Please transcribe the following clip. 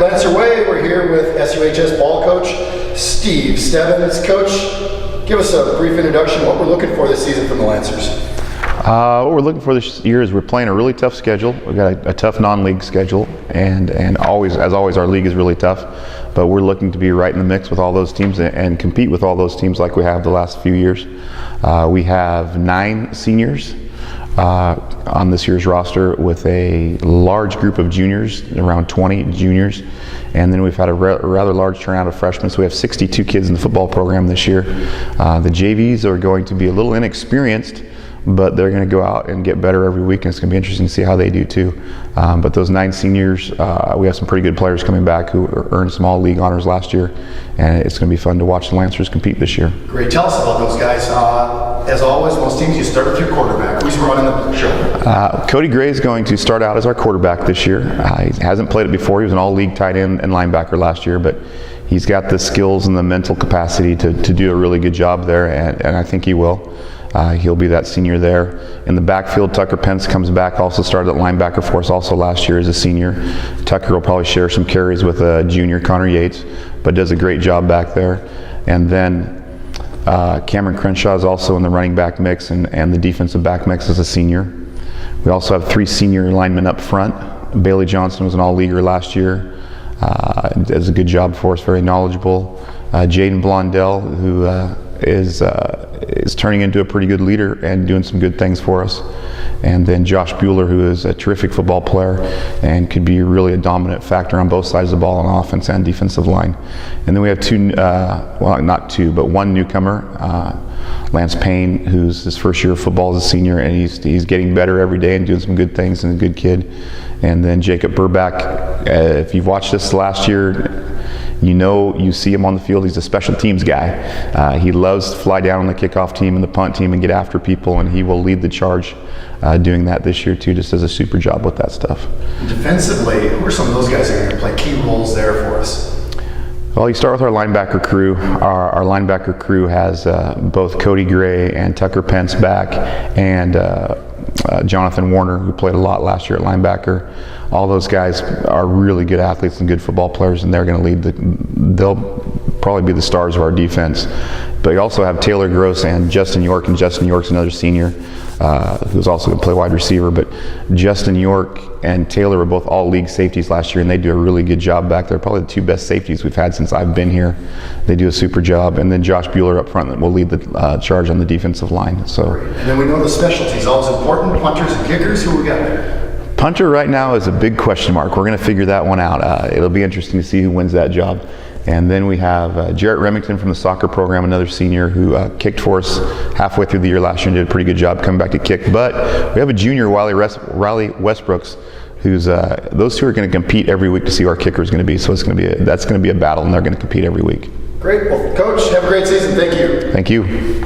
Lancer Way. We're here with SUHS ball coach Steve Stebbins. Coach, give us a brief introduction. What we're looking for this season from the Lancers. What we're looking for this year is we're playing a really tough schedule. We've got a tough non-league schedule, and always, our league is really tough. But we're looking to be right in the mix with all those teams and compete with all those teams like we have the last few years. We have 9 seniors on this year's roster, with a large group of juniors, around 20 juniors, and then we've had a rather large turnout of freshmen, so we have 62 kids in the football program this year. The JVs are going to be a little inexperienced, but they're going to go out and get better every week, and it's going to be interesting to see how they do too. But those 9 seniors, we have some pretty good players coming back who earned some all-league honors last year, and it's going to be fun to watch the Lancers compete this year. Great. Tell us about those guys. As always, most teams, you start with your quarterback. Who's running the show? Cody Gray is going to start out as our quarterback this year. He hasn't played it before. He was an all-league tight end and linebacker last year, but he's got the skills and the mental capacity to do a really good job there, and I think he will. He'll be that senior there. In the backfield, Tucker Pence comes back, also started at linebacker for us also last year as a senior. Tucker will probably share some carries with junior Connor Yates, but does a great job back there. And then Cameron Crenshaw is also in the running back mix and the defensive back mix as a senior. We also have 3 senior linemen up front. Bailey Johnson was an all-leaguer last year. Does a good job for us, very knowledgeable. Jaden Blondell, who is turning into a pretty good leader and doing some good things for us. And then Josh Bueller, who is a terrific football player and could be really a dominant factor on both sides of the ball on offense and defensive line. And then we have 2, well, not 2, but 1 newcomer, Lance Payne, who's his first year of football as a senior, and he's getting better every day and doing some good things, and a good kid. And then Jacob Burback, if you've watched this last year, you see him on the field. He's a special teams guy. He loves to fly down on the kickoff team and the punt team and get after people, and he will lead the charge doing that this year too. Just does a super job with that stuff. Defensively, who are some of those guys that are going to play key roles there for us? Well, you start with our linebacker crew. Our linebacker crew has both Cody Gray and Tucker Pence back, and Jonathan Warner, who played a lot last year at linebacker. All those guys are really good athletes and good football players, and they're going to they'll probably be the stars of our defense. But you also have Taylor Gross and Justin York, and Justin York's another senior who's also going to play wide receiver. But Justin York and Taylor were both all-league safeties last year, and they do a really good job back there. Probably the 2 best safeties we've had since I've been here. They do a super job. And then Josh Bueller up front will lead the charge on the defensive line. So. And then we know the specialties, always important, punters and kickers. Who we got there? Punter right now is a big question mark. We're going to figure that one out. It'll be interesting to see who wins that job. And then we have Jarrett Remington from the soccer program, another senior who kicked for us halfway through the year last year and did a pretty good job coming back to kick. But we have a junior, Riley Westbrooks, who's those 2 are going to compete every week to see who our kicker is going to be. So that's going to be a battle, and they're going to compete every week. Great. Well, Coach, have a great season. Thank you. Thank you.